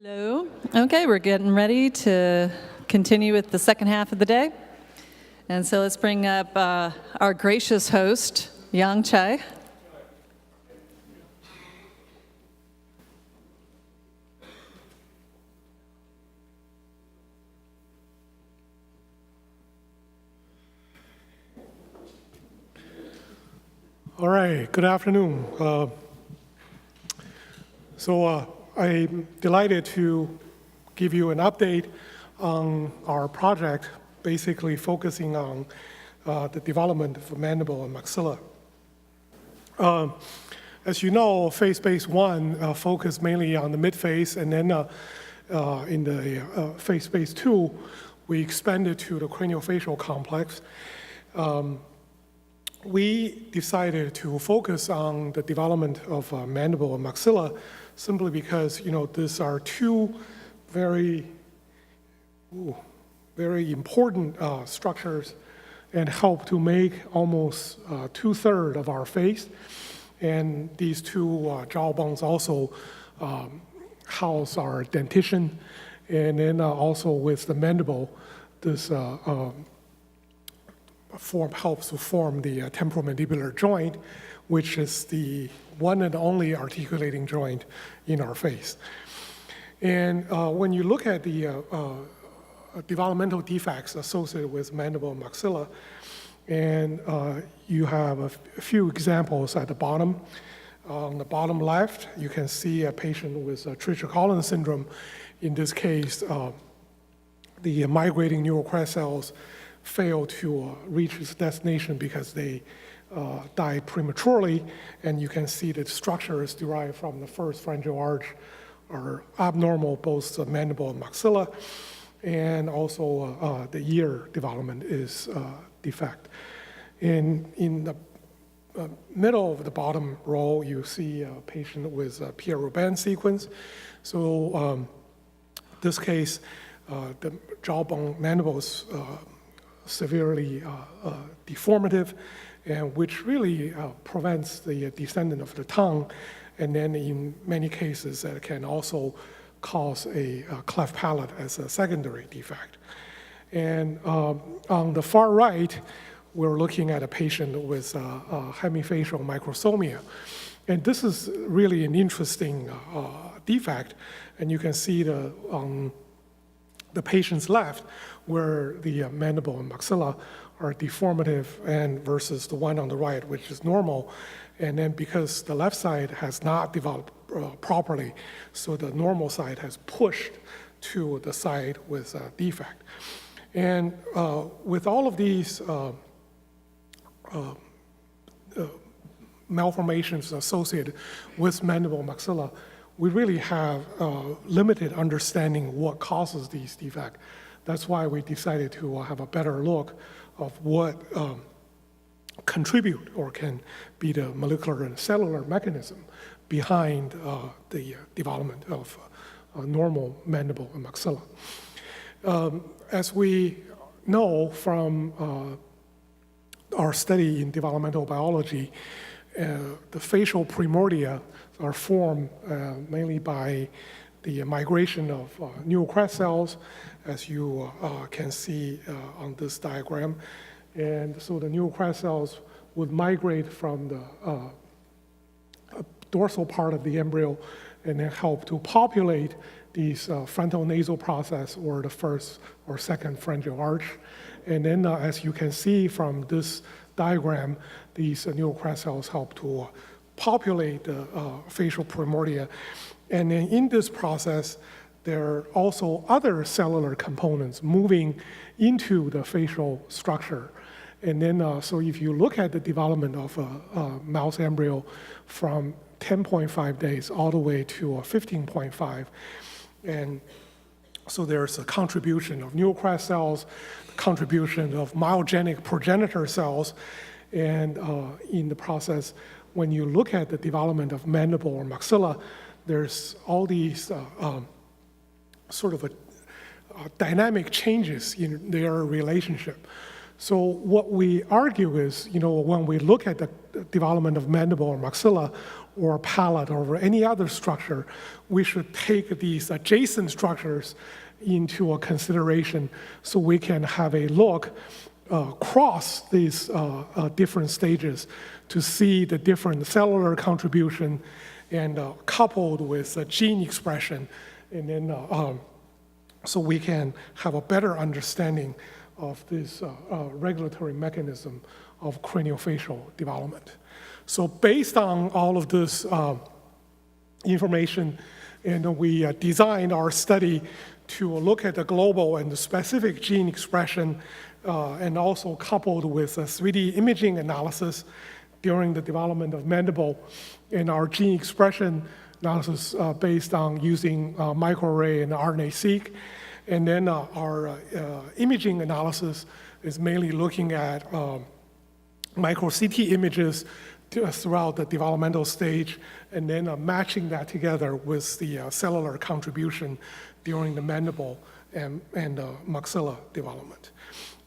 Hello. Okay, we're getting ready to continue with the second half of the day. And so let's bring up our gracious host, Yang Chai. All right, good afternoon. I'm delighted to give you an update on our project, basically focusing on the development of mandible and maxilla. As you know, FaceBase 1 focused mainly on the midface, and then in the FaceBase 2, we expanded to the craniofacial complex. We decided to focus on the development of mandible and maxilla simply because, these are two very important structures and help to make almost 2/3 of our face. And these two jaw bones also house our dentition. And then also with the mandible, this helps to form the temporomandibular joint, which is the one and only articulating joint in our face. And when you look at the developmental defects associated with mandible and maxilla, and you have a few examples at the bottom. On the bottom left, you can see a patient with Treacher-Collins syndrome. In this case, the migrating neural crest cells fail to reach its destination because they die prematurely, and you can see that structures derived from the first pharyngeal arch are abnormal, both the mandible and maxilla, and also the ear development is defect. In the middle of the bottom row, you see a patient with a Pierre-Robin sequence. So this case, the jawbone mandible is severely deformative, and which really prevents the descendant of the tongue, and then in many cases that can also cause a cleft palate as a secondary defect. And on the far right, we're looking at a patient with hemifacial microsomia. And this is really an interesting defect, and you can see on the patient's left where the mandible and maxilla are deformative and versus the one on the right, which is normal. And then because the left side has not developed properly, so the normal side has pushed to the side with a defect. And with all of these malformations associated with mandible and maxilla, we really have limited understanding what causes these defects. That's why we decided to have a better look of what contribute or can be the molecular and cellular mechanism behind the development of normal mandible and maxilla. As we know from our study in developmental biology, the facial primordia are formed mainly by the migration of neural crest cells, as you can see on this diagram. And so the neural crest cells would migrate from the dorsal part of the embryo and then help to populate these frontal nasal process or the first or second pharyngeal arch. And then as you can see from this diagram, these neural crest cells help to populate the facial primordia. And then in this process, there are also other cellular components moving into the facial structure. And then, so if you look at the development of a mouse embryo from 10.5 days all the way to 15.5, and so there's a contribution of neural crest cells, contribution of myogenic progenitor cells, and in the process, when you look at the development of mandible or maxilla, there's all these sort of dynamic changes in their relationship. So what we argue is, when we look at the development of mandible or maxilla or palate or any other structure, we should take these adjacent structures into a consideration so we can have a look across these different stages to see the different cellular contribution and coupled with gene expression, and then so we can have a better understanding of this regulatory mechanism of craniofacial development. So based on all of this information, and we designed our study to look at the global and the specific gene expression, and also coupled with 3D imaging analysis during the development of mandible, and our gene expression analysis based on using microarray and RNA-seq. And then our imaging analysis is mainly looking at microCT images throughout the developmental stage, and then matching that together with the cellular contribution during the mandible and maxilla development.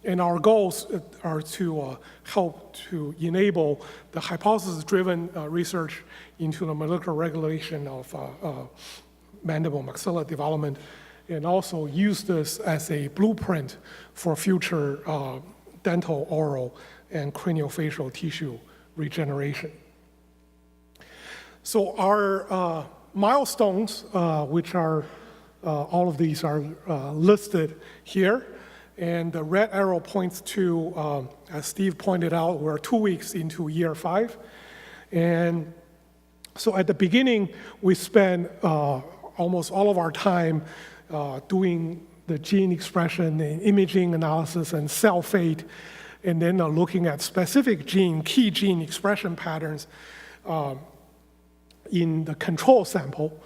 And our goals are to help to enable the hypothesis-driven research into the molecular regulation of mandible maxilla development, and also use this as a blueprint for future dental, oral, and craniofacial tissue regeneration. So our milestones, which are all of these are listed here, and the red arrow points to, as Steve pointed out, we're 2 weeks into year 5. And so at the beginning, we spent almost all of our time doing the gene expression and imaging analysis and cell fate, and then looking at specific key gene expression patterns in the control sample.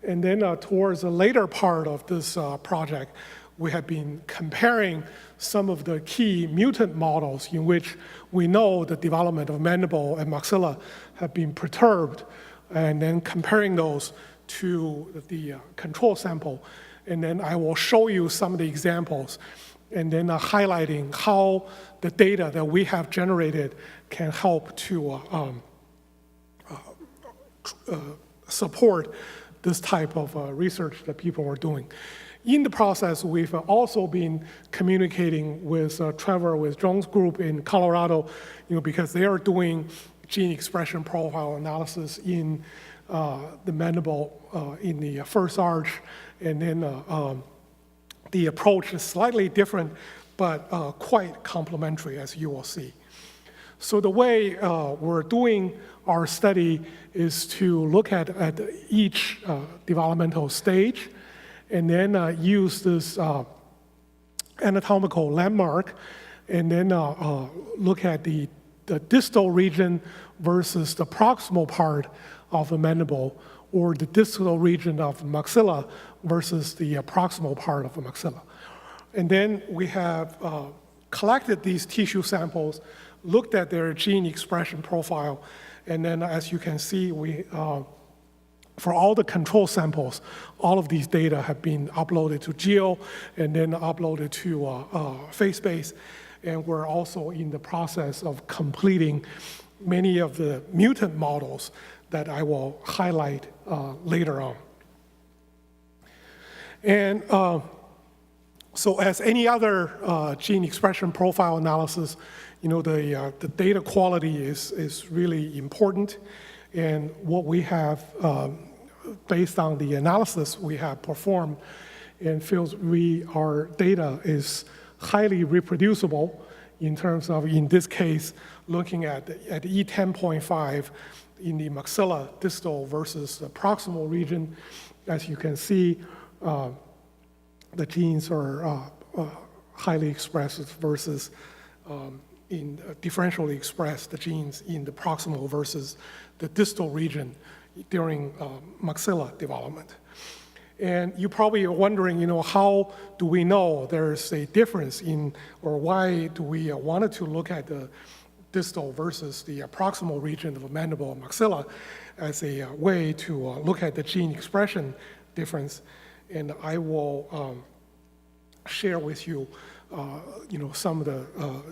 And then towards the later part of this project, we have been comparing some of the key mutant models in which we know the development of mandible and maxilla have been perturbed, and then comparing those to the control sample. And then I will show you some of the examples, and then highlighting how the data that we have generated can help to support this type of research that people are doing. In the process, we've also been communicating with Trevor, with Jones Group in Colorado, because they are doing gene expression profile analysis in the mandible in the first arch, and then the approach is slightly different, but quite complementary, as you will see. So the way we're doing our study is to look at each developmental stage, and then use this anatomical landmark, and then look at the distal region versus the proximal part of the mandible, or the distal region of the maxilla versus the proximal part of the maxilla. And then we have collected these tissue samples, looked at their gene expression profile, and then as you can see, we for all the control samples, all of these data have been uploaded to Geo and then uploaded to FaceBase. And we're also in the process of completing many of the mutant models that I will highlight later on. And so as any other gene expression profile analysis, the data quality is really important. And what we have, based on the analysis we have performed, and feels our data is highly reproducible in terms of, in this case, looking at E10.5 in the maxilla distal versus the proximal region. As you can see, the genes are highly expressed versus differentially expressed the genes in the proximal versus the distal region during maxilla development. And you probably are wondering, how do we know there's a difference or why do we wanted to look at the distal versus the proximal region of the mandible and maxilla as a way to look at the gene expression difference. And I will share with you some of the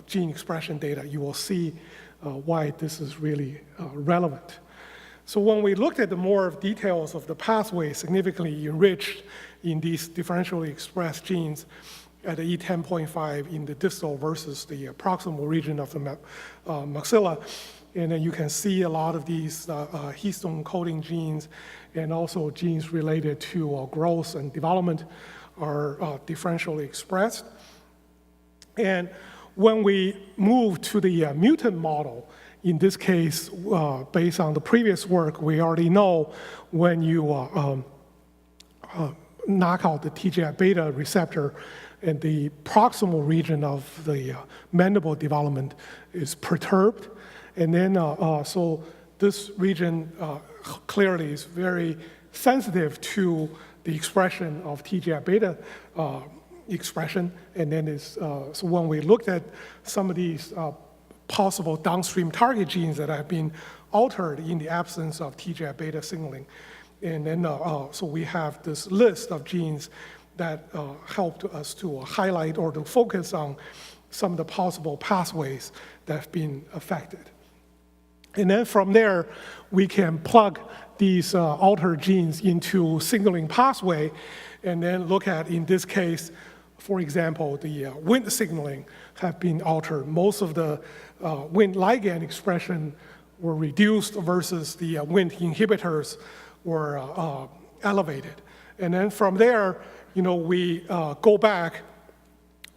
gene expression data, you will see why this is really relevant. So when we looked at the more details of the pathway significantly enriched in these differentially expressed genes at the E10.5 in the distal versus the proximal region of the maxilla, and then you can see a lot of these histone coding genes and also genes related to growth and development are differentially expressed. And when we move to the mutant model, in this case, based on the previous work, we already know when you knock out the TGF-beta receptor and the proximal region of the mandible development is perturbed. And then, so this region clearly is very sensitive to the expression of TGF-beta expression. And then so when we looked at some of these possible downstream target genes that have been altered in the absence of TGF-beta signaling, and then so we have this list of genes that helped us to highlight or to focus on some of the possible pathways that have been affected. And then from there, we can plug these altered genes into signaling pathway and then look at, in this case, for example, the Wnt signaling have been altered. Most of the Wnt ligand expression were reduced versus the Wnt inhibitors were elevated. And then from there, we go back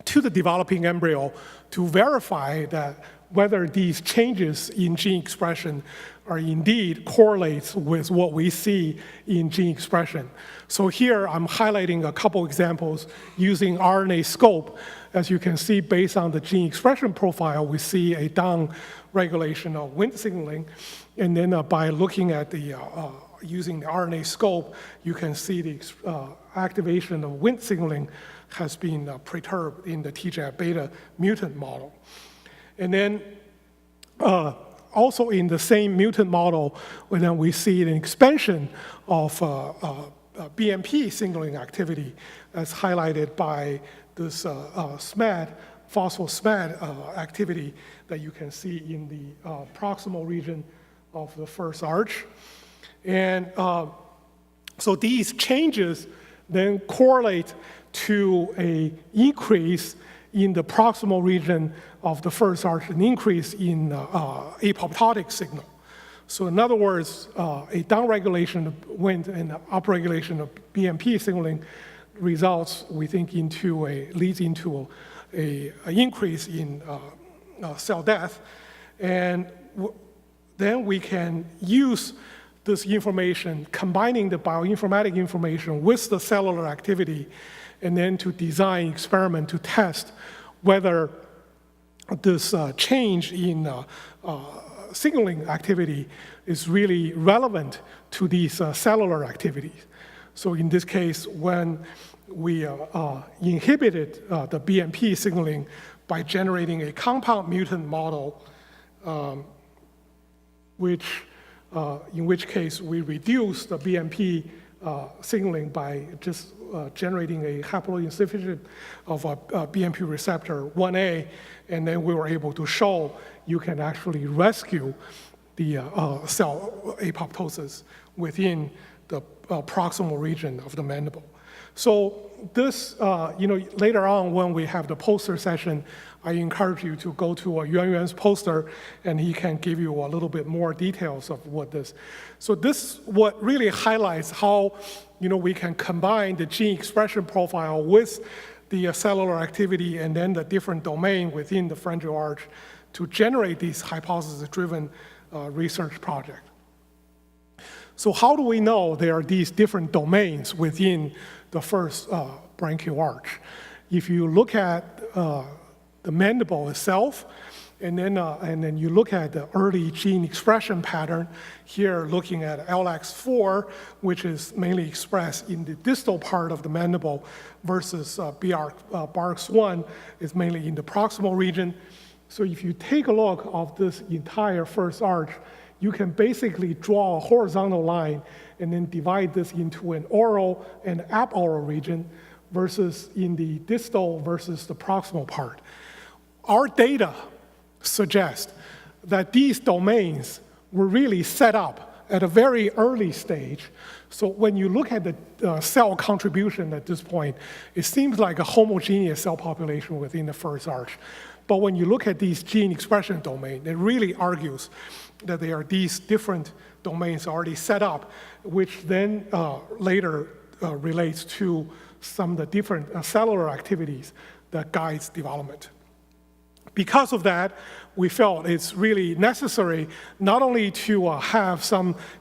to the developing embryo to verify that whether these changes in gene expression are indeed correlates with what we see in gene expression. So here I'm highlighting a couple examples using RNA-seq. As you can see, based on the gene expression profile, we see a down regulation of Wnt signaling. And then by looking at the using the RNA-seq, you can see the activation of Wnt signaling has been perturbed in the TGF-beta mutant model. And then also in the same mutant model, then we see an expansion of BMP signaling activity as highlighted by this SMAD, phospho-SMAD activity that you can see in the proximal region of the first arch. And so these changes then correlate to an increase in the proximal region of the first arch, an increase in apoptotic signal. So in other words, a downregulation of Wnt and upregulation of BMP signaling results, we think, leads into an increase in cell death. And then we can use this information, combining the bioinformatic information with the cellular activity, and then to design experiment to test whether this change in signaling activity is really relevant to these cellular activities. So in this case, when we inhibited the BMP signaling by generating a compound mutant model, in which case we reduced the BMP signaling by just generating a haploinsufficient of a BMP receptor 1A, and then we were able to show you can actually rescue the cell apoptosis within the proximal region of the mandible. So this, later on when we have the poster session, I encourage you to go to Yuan Yuan's poster, and he can give you a little bit more details of what this. So this what really highlights how we can combine the gene expression profile with the cellular activity and then the different domain within the pharyngeal arch to generate these hypothesis-driven research project. So how do we know there are these different domains within the first branchial arch? If you look at the mandible itself, and then you look at the early gene expression pattern, here looking at LX4, which is mainly expressed in the distal part of the mandible, versus BRX1 is mainly in the proximal region. So if you take a look of this entire first arch, you can basically draw a horizontal line and then divide this into an oral and aporal region, versus in the distal versus the proximal part. Our data suggest that these domains were really set up at a very early stage. So when you look at the cell contribution at this point, it seems like a homogeneous cell population within the first arch. But when you look at these gene expression domains, it really argues that there are these different domains already set up, which then later relates to some of the different cellular activities that guides development. Because of that, we felt it's really necessary not only to have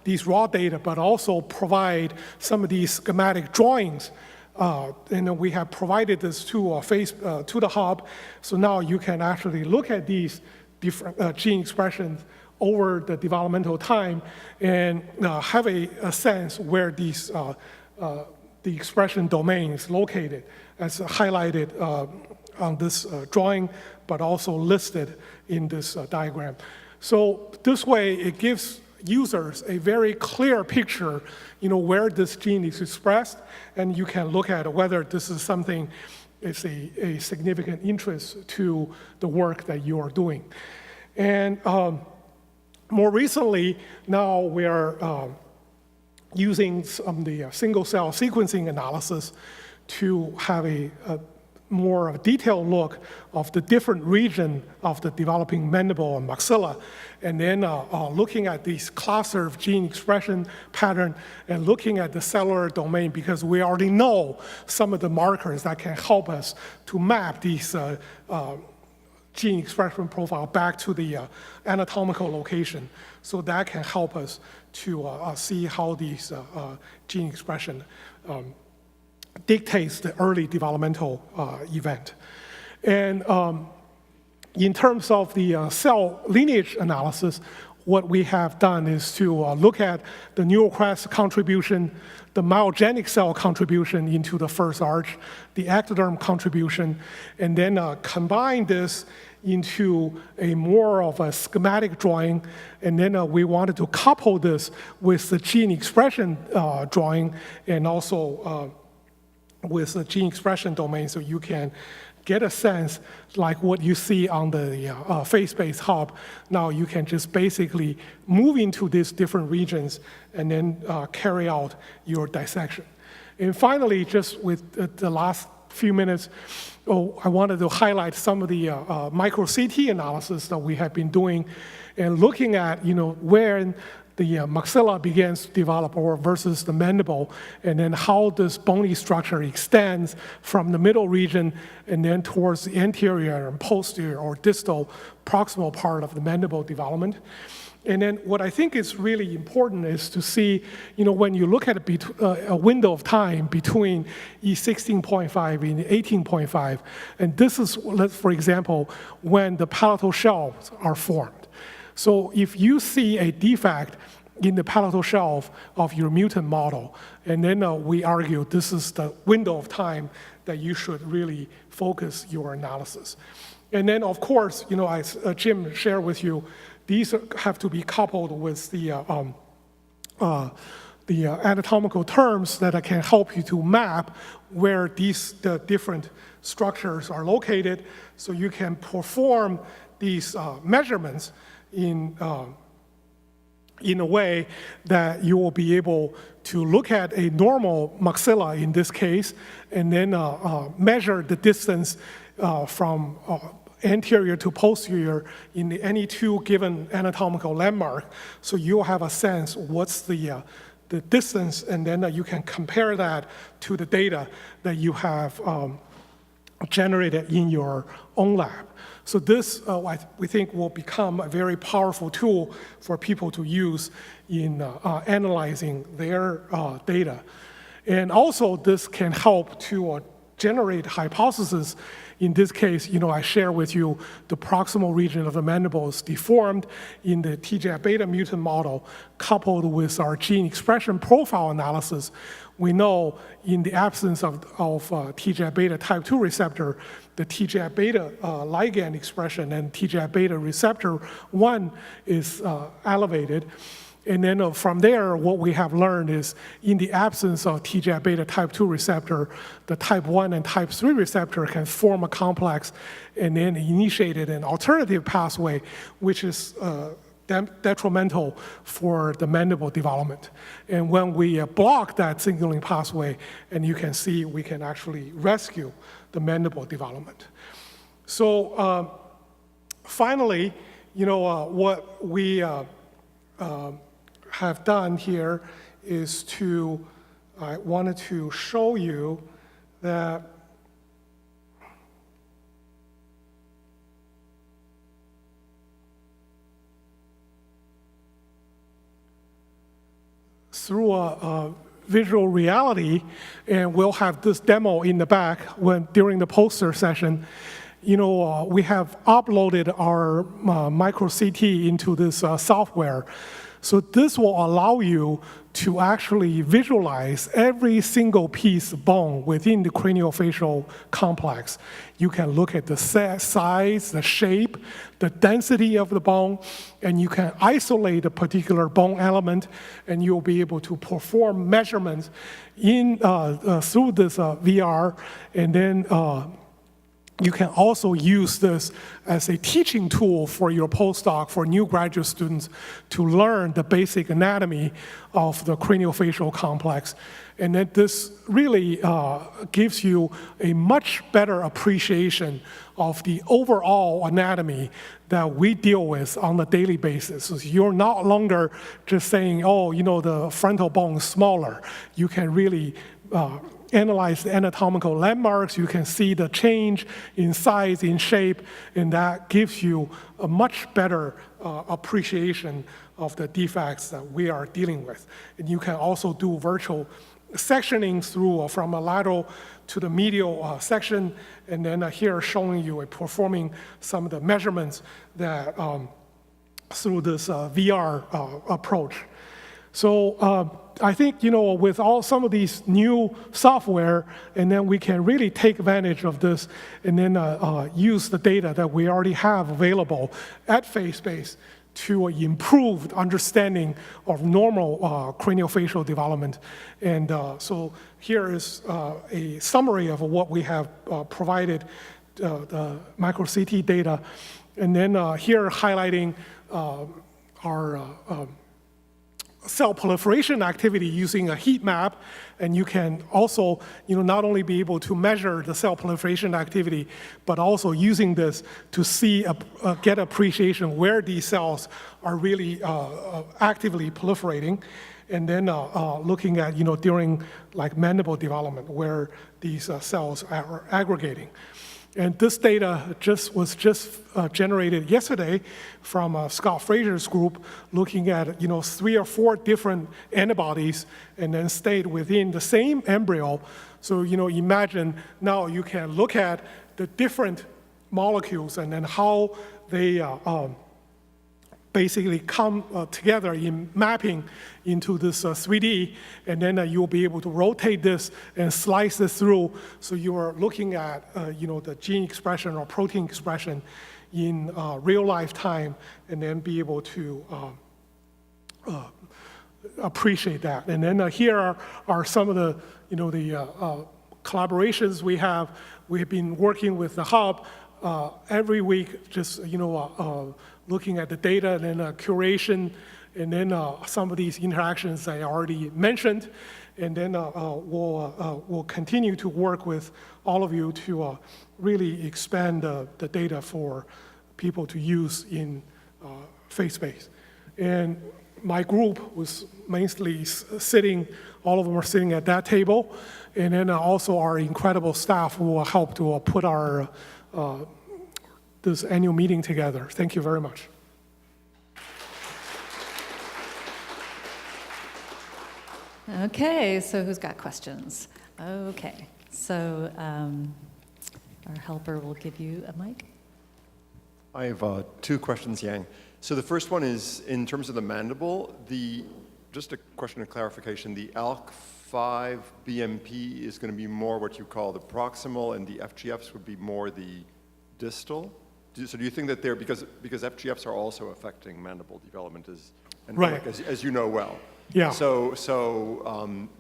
these raw data, but also provide some of these schematic drawings. And we have provided this to the hub, so now you can actually look at these different gene expressions over the developmental time and have a sense where these the expression domain is located, as highlighted on this drawing, but also listed in this diagram. So this way, it gives users a very clear picture, where this gene is expressed, and you can look at whether this is something is a significant interest to the work that you are doing. And more recently, now we are using the single-cell sequencing analysis to have a more of a detailed look of the different region of the developing mandible and maxilla, and then looking at these cluster of gene expression pattern and looking at the cellular domain, because we already know some of the markers that can help us to map these gene expression profile back to the anatomical location. So that can help us to see how these gene expression dictates the early developmental event. And in terms of the cell lineage analysis, what we have done is to look at the neurocrest contribution, the myogenic cell contribution into the first arch, the ectoderm contribution, and then combine this into a more of a schematic drawing, and then we wanted to couple this with the gene expression drawing, and also with the gene expression domain, so you can get a sense like what you see on the FaceBase hub. Now you can just basically move into these different regions and then carry out your dissection. And finally, just with the last few minutes, I wanted to highlight some of the microCT analysis that we have been doing and looking at, where the maxilla begins to develop or versus the mandible, and then how this bony structure extends from the middle region and then towards the anterior and posterior or distal proximal part of the mandible development. And then what I think is really important is to see, when you look at a window of time between E16.5 and 18.5, and this is, for example, when the palatal shelves are formed. So if you see a defect in the palatal shelf of your mutant model, and then we argue this is the window of time that you should really focus your analysis. And then, of course, as Jim shared with you, these have to be coupled with the anatomical terms that can help you to map where the different structures are located, so you can perform these measurements in a way that you will be able to look at a normal maxilla in this case, and then measure the distance from anterior to posterior in any two given anatomical landmark. So you'll have a sense what's the distance, and then you can compare that to the data that you have generated in your own lab. So this, we think, will become a very powerful tool for people to use in analyzing their data. And also, this can help to generate hypotheses. In this case, I share with you the proximal region of the mandible is deformed in the TGF-beta mutant model, coupled with our gene expression profile analysis. We know in the absence of TGF-beta type 2 receptor, the TGF-beta ligand expression and TGF-beta receptor 1 is elevated. And then from there, what we have learned is in the absence of TGF-beta type 2 receptor, the type 1 and type 3 receptor can form a complex and then initiate an alternative pathway, which is detrimental for the mandible development. And when we block that signaling pathway, and you can see we can actually rescue the mandible development. So finally, what we have done here is I wanted to show you that through a visual reality, and we'll have this demo in the back during the poster session. We have uploaded our microCT into this software. So this will allow you to actually visualize every single piece of bone within the craniofacial complex. You can look at the size, the shape, the density of the bone, and you can isolate a particular bone element, and you'll be able to perform measurements through this VR, and then you can also use this as a teaching tool for your postdoc, for new graduate students, to learn the basic anatomy of the craniofacial complex. And that this really gives you a much better appreciation of the overall anatomy that we deal with on a daily basis. So you're no longer just saying, the frontal bone is smaller. You can really analyze the anatomical landmarks. You can see the change in size, in shape, and that gives you a much better appreciation of the defects that we are dealing with. And you can also do virtual sectioning from a lateral to the medial section, and then here showing you performing some of the measurements that through this VR approach. So I think, with some of these new software, and then we can really take advantage of this and then use the data that we already have available at FaceBase to improve understanding of normal craniofacial development. And so here is a summary of what we have provided, the microCT data. And then here highlighting our cell proliferation activity using a heat map, and you can also not only be able to measure the cell proliferation activity, but also using this to see get appreciation where these cells are really actively proliferating, and then looking at during like mandible development where these cells are aggregating. And this data was just generated yesterday from Scott Fraser's group, looking at 3 or 4 different antibodies, and then stayed within the same embryo. So imagine now you can look at the different molecules and then how they basically come together in mapping into this 3D, and then you'll be able to rotate this and slice this through. So you are looking at the gene expression or protein expression in real life time, and then be able to appreciate that. And then here are some of the collaborations we have. We have been working with the hub every week, just looking at the data and then curation, and then some of these interactions I already mentioned, and then we'll continue to work with all of you to really expand the data for people to use in FaceBase. And my group was mainly sitting, all of them are sitting at that table, and then also our incredible staff who will help to put our this annual meeting together. Thank you very much. Okay, so who's got questions? Okay, so our helper will give you a mic. I have 2 questions, Yang. So the first one is, in terms of the mandible, just a question of clarification, the ALK5 BMP is going to be more what you call the proximal, and the FGFs would be more the distal? So do you think that because FGFs are also affecting mandible development, and Right. like, as you know well. Yeah. So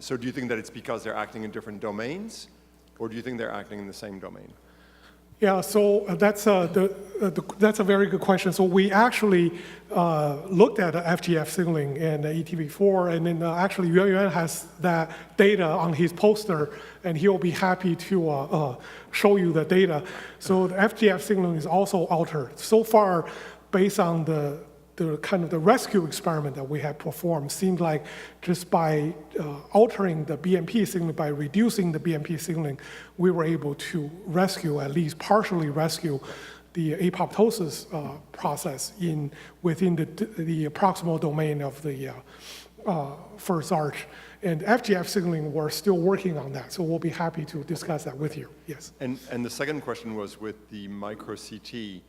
do you think that it's because they're acting in different domains, or do you think they're acting in the same domain? Yeah, so that's a very good question. So we actually looked at FGF signaling and ETV4, and then actually Yuan has that data on his poster, and he'll be happy to show you the data. So the FGF signaling is also altered. So far, based on the kind of the rescue experiment that we have performed, seems like just by altering the BMP signaling, by reducing the BMP signaling, we were able to rescue, at least partially rescue, the apoptosis process within the proximal domain of the first arch. And FGF signaling, we're still working on that, so we'll be happy to discuss that with you. Yes. And the second question was with the microCT.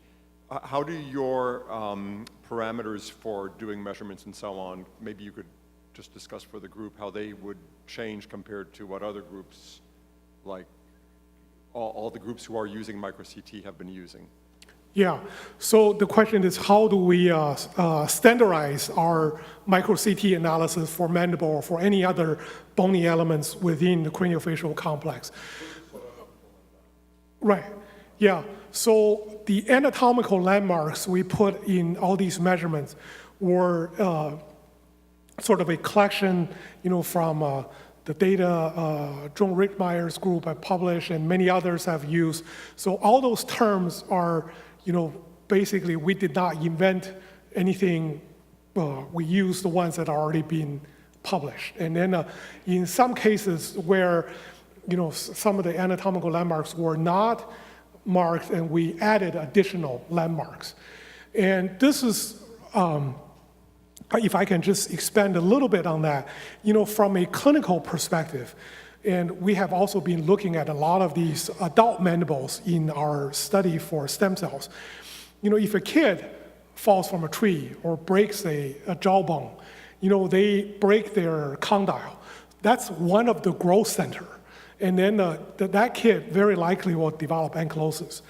How do your parameters for doing measurements and so on, maybe you could just discuss for the group how they would change compared to what other groups, like all the groups who are using microCT have been using? Yeah, so the question is how do we standardize our microCT analysis for mandible or for any other bony elements within the craniofacial complex? Right, yeah. So the anatomical landmarks we put in all these measurements were sort of a collection, from the data John Rickmeyer's group have published and many others have used. So all those terms are, basically we did not invent anything. We used the ones that are already been published. And then in some cases where, some of the anatomical landmarks were not marked, and we added additional landmarks. And this is, if I can just expand a little bit on that, from a clinical perspective, and we have also been looking at a lot of these adult mandibles in our study for stem cells. If a kid falls from a tree or breaks a jawbone, they break their condyle. That's one of the growth center. And then that kid very likely will develop ankylosis.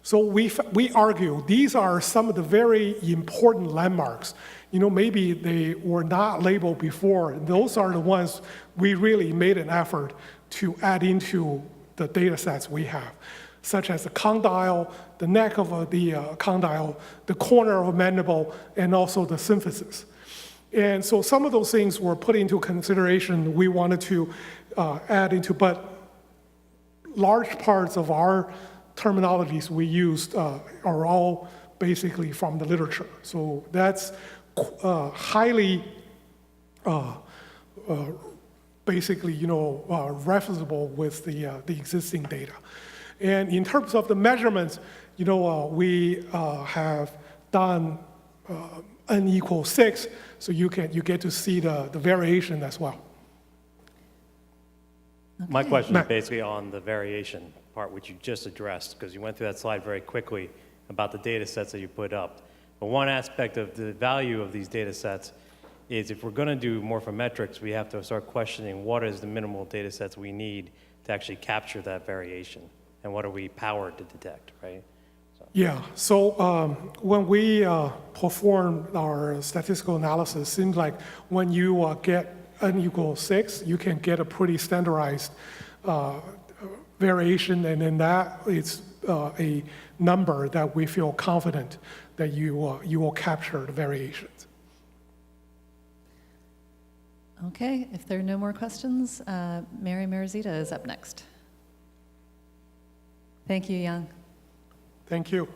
So we argue these are some of the very important landmarks. Maybe they were not labeled before. Those are the ones we really made an effort to add into the data sets we have, such as the condyle, the neck of the condyle, the corner of a mandible, and also the symphysis. And so some of those things were put into consideration we wanted to add into, but large parts of our terminologies we used are all basically from the literature. So that's highly basically, referenceable with the existing data. And in terms of the measurements, we have done n equals 6, so you get to see the variation as well. Okay. My question is basically on the variation part, which you just addressed, because you went through that slide very quickly about the data sets that you put up. But one aspect of the value of these data sets is if we're going to do morphometrics, we have to start questioning what is the minimal data sets we need to actually capture that variation, and what are we powered to detect, right? Yeah, so when we perform our statistical analysis, it seems like when you get n equals 6, you can get a pretty standardized variation, and then that is a number that we feel confident that you will capture the variations. Okay, if there are no more questions, Mary Marizita is up next. Thank you, Yang. Thank you.